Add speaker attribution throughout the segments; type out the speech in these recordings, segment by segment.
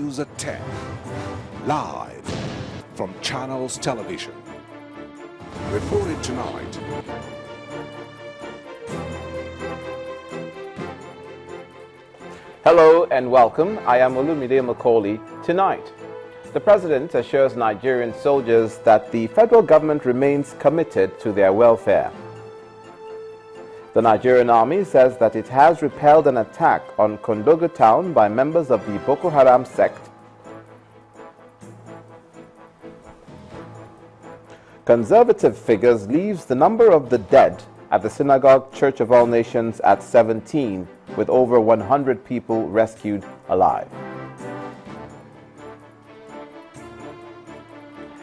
Speaker 1: News at 10, live from Channels Television. Reported tonight.
Speaker 2: Hello and welcome. I am Olumide Macaulay. Tonight, the President assures Nigerian soldiers that the federal government remains committed to their welfare. The Nigerian Army says that it has repelled an attack on Kondogo town by members of the Boko Haram sect. Conservative figures leaves the number of the dead at the Synagogue Church of All Nations at 17, with over 100 people rescued alive.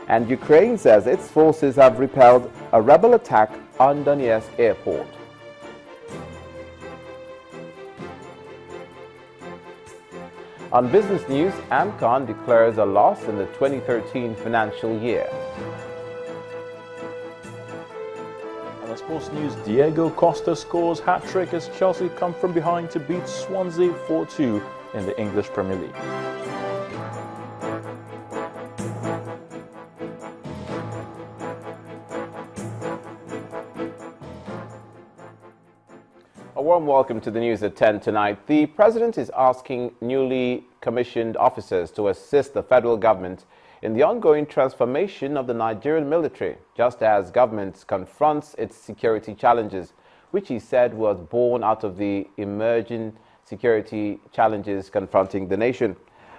Speaker 2: And Ukraine says its forces have repelled a rebel attack on Donetsk airport. On business news, AMCON declares a loss in the 2013 financial year.
Speaker 3: On sports news, Diego Costa scores hat-trick as Chelsea come from behind to beat Swansea 4-2 in the English Premier League.
Speaker 2: A warm welcome to the news at 10 tonight. The President is asking newly commissioned officers to assist the federal government in the ongoing transformation of the Nigerian military, just as government confronts its security challenges, which he said was born out of the emerging security challenges confronting the nation.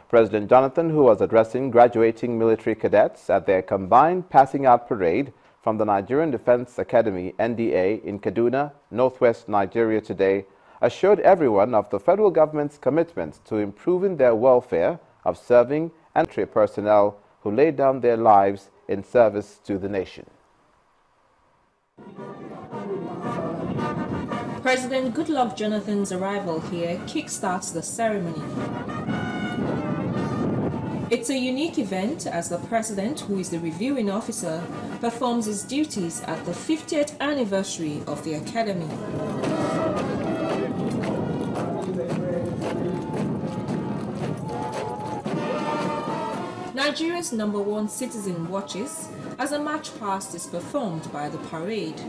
Speaker 2: President Jonathan, who was addressing graduating military cadets at their combined passing out parade from the Nigerian Defense Academy, NDA, in Kaduna, northwest Nigeria today, assured everyone of the federal government's commitment to improving their welfare of serving and military personnel who laid down their lives in service to the nation.
Speaker 4: President Goodluck Jonathan's arrival here kickstarts the ceremony. It's a unique event as the President, who is the reviewing officer, performs his duties at the 50th anniversary of the Academy. Nigeria's #1 citizen watches as a march past is performed by the parade.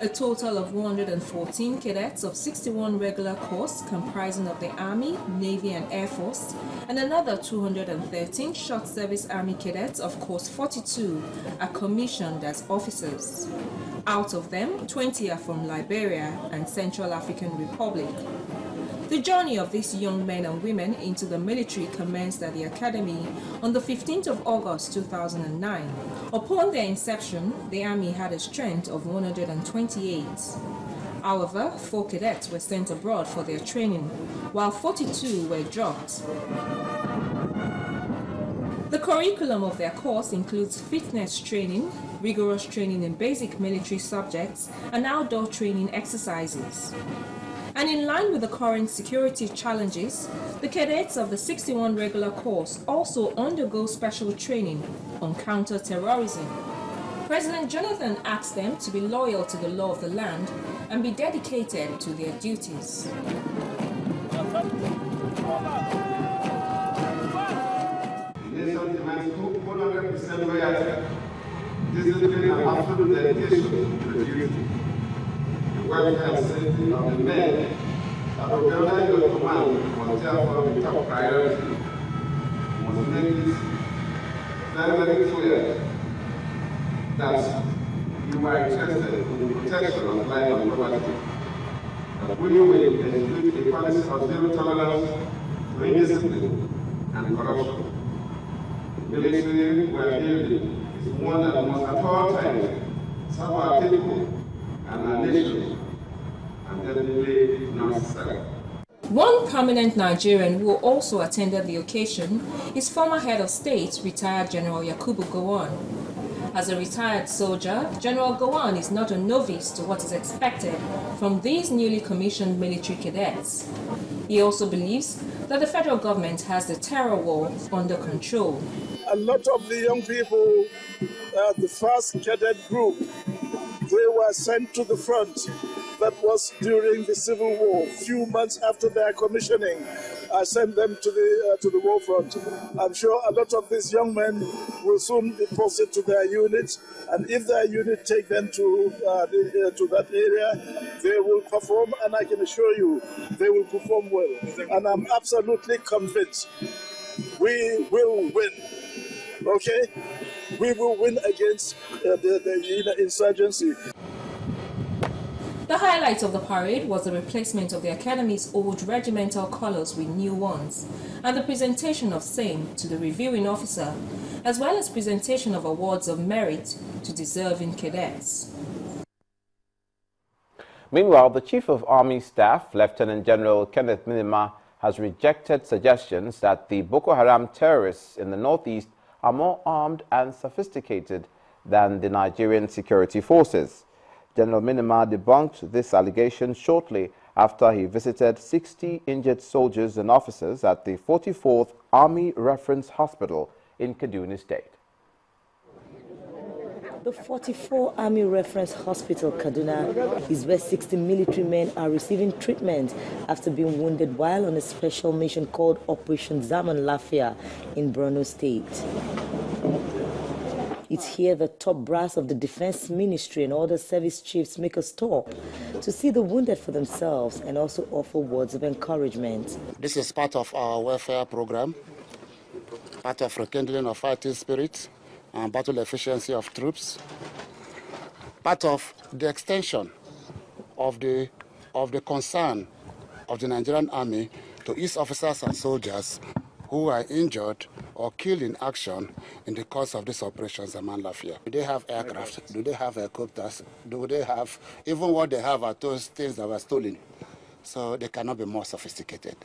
Speaker 4: A total of 114 cadets of 61 regular corps comprising of the Army, Navy and Air Force, and another 213 short service Army cadets of Course 42 are commissioned as officers. Out of them, 20 are from Liberia and Central African Republic. The journey of these young men and women into the military commenced at the Academy on the 15th of August 2009. Upon their inception, the Army had a strength of 128. However, 4 cadets were sent abroad for their training, while 42 were dropped. The curriculum of their course includes fitness training, rigorous training in basic military subjects, and outdoor training exercises. And in line with the current security challenges, the cadets of the 61 regular course also undergo special training on counter-terrorism. President Jonathan asked them to be loyal to the law of the land and be dedicated to their duties.
Speaker 5: The nation demands 100% loyalty, discipline and absolute dedication to the duty. The welfare and safety of the men that will under your command must therefore be top priority. You must make this very, very clear that you are interested in the protection of life and property. That we will execute a policy of zero tolerance to indiscipline and corruption. The military we are building is one that must at all times serve our people and our nation, and definitely not self.
Speaker 4: One prominent Nigerian who also attended the occasion is former head of state, retired General Yakubu Gowon. As a retired soldier, General Gowon is not a novice to what is expected from these newly commissioned military cadets. He also believes that the federal government has the terror war under control.
Speaker 6: A lot of the young people, the first cadet group, they were sent to the front that was during the Civil War. Few months after their commissioning, I sent them to the war front. I'm sure a lot of these young men will soon be posted to their units, and if their unit take them to that area, they will perform, and I can assure you, they will perform well. And I'm absolutely convinced we will win. Okay, we will win against the insurgency.
Speaker 4: The highlight of the parade was the replacement of the Academy's old regimental colours with new ones, and the presentation of same to the reviewing officer, as well as presentation of awards of merit to deserving cadets.
Speaker 2: Meanwhile, the Chief of Army Staff, Lieutenant General Kenneth Minima, has rejected suggestions that the Boko Haram terrorists in the northeast are more armed and sophisticated than the Nigerian security forces. General Minima debunked this allegation shortly after he visited 60 injured soldiers and officers at the 44th Army Reference Hospital in Kaduna State.
Speaker 7: The 44 Army Reference Hospital, Kaduna, is where 60 military men are receiving treatment after being wounded while on a special mission called Operation Zaman Lafia in Borno State. It's here the top brass of the Defense Ministry and other service chiefs make a stop to see the wounded for themselves and also offer words of encouragement.
Speaker 8: This is part of our welfare program, part of rekindling of fighting spirit and battle efficiency of troops, part of the extension of the concern of the Nigerian Army to its officers and soldiers who are injured or killed in action in the course of this Operation Zaman Lafia. Do they have aircraft? Do they have helicopters? Do they have, even what they have are those things that were stolen? So they cannot be more sophisticated.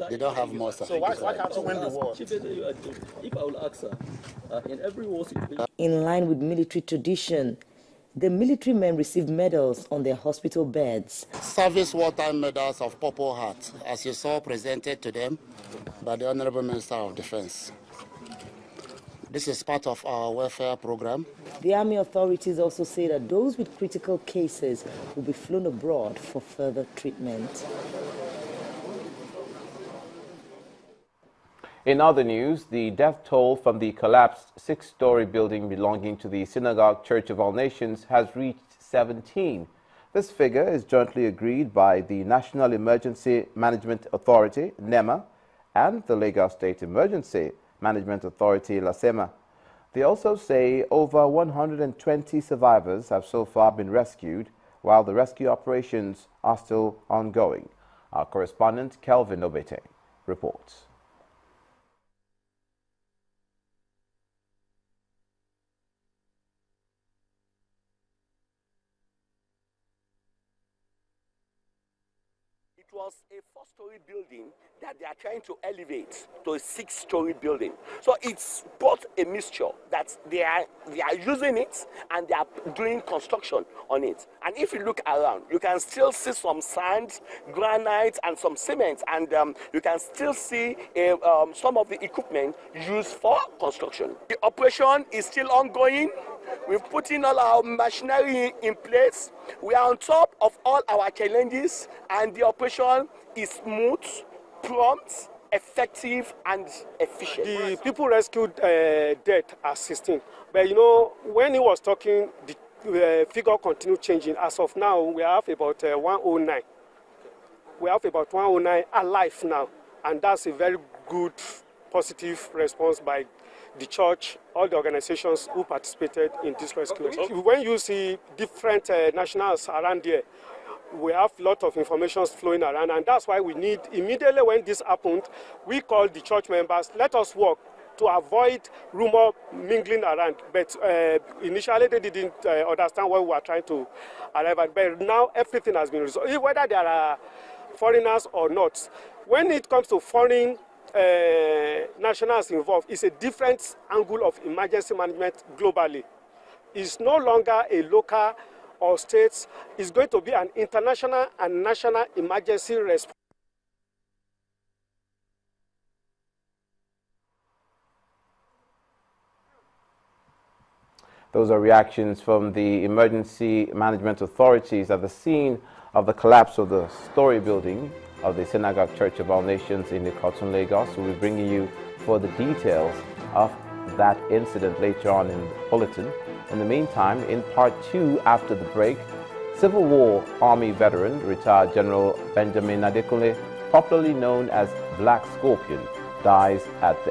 Speaker 8: They don't have more sophisticated.
Speaker 9: So why can't you win the war? If I will ask her, in every war situation...
Speaker 7: In line with military tradition, the military men received medals on their hospital beds.
Speaker 8: Service wartime medals of Purple Heart, as you saw presented to them by the Honorable Minister of Defense. This is part of our welfare program.
Speaker 7: The Army authorities also say that those with critical cases will be flown abroad for further treatment.
Speaker 2: In other news, the death toll from the collapsed 6-story building belonging to the Synagogue Church of All Nations has reached 17. This figure is jointly agreed by the National Emergency Management Authority, NEMA, and the Lagos State Emergency Management Authority, LASEMA. They also say over 120 survivors have so far been rescued, while the rescue operations are still ongoing. Our correspondent, Kelvin Obete, reports.
Speaker 10: It was a 4-story building that they are trying to elevate to a 6-story building. So it's both a mixture that they are using it and they are doing construction on it. And if you look around, you can still see some sand, granite, and some cement, and you can still see some of the equipment used for construction. The operation is still ongoing. We've put in all our machinery in place. We are on top of all our challenges, and the operation is smooth, prompt, effective, and efficient.
Speaker 11: The people rescued death are 16. But you know, when he was talking, the figure continued changing. As of now, we have about 109. We have about 109 alive now, and that's a very good, positive response by the church, all the organizations who participated in this rescue. Okay. When you see different nationals around here, we have a lot of information flowing around, and that's why we need, immediately when this happened, we called the church members, let us work to avoid rumor mingling around. But initially they didn't understand what we were trying to arrive at. But now everything has been resolved, whether there are foreigners or not. When it comes to foreign nationals involved, it's a different angle of emergency management globally. It's no longer a local or states. It's going to be an international and national emergency response.
Speaker 2: Those are reactions from the emergency management authorities at the scene of the collapse of the story building of the Synagogue Church of All Nations in Ikotun, Lagos. We'll be bringing you further details of that incident later on in the bulletin. In the meantime, in part 2 after the break, Civil War Army veteran, retired General Benjamin Adekunle, popularly known as Black Scorpion, dies at the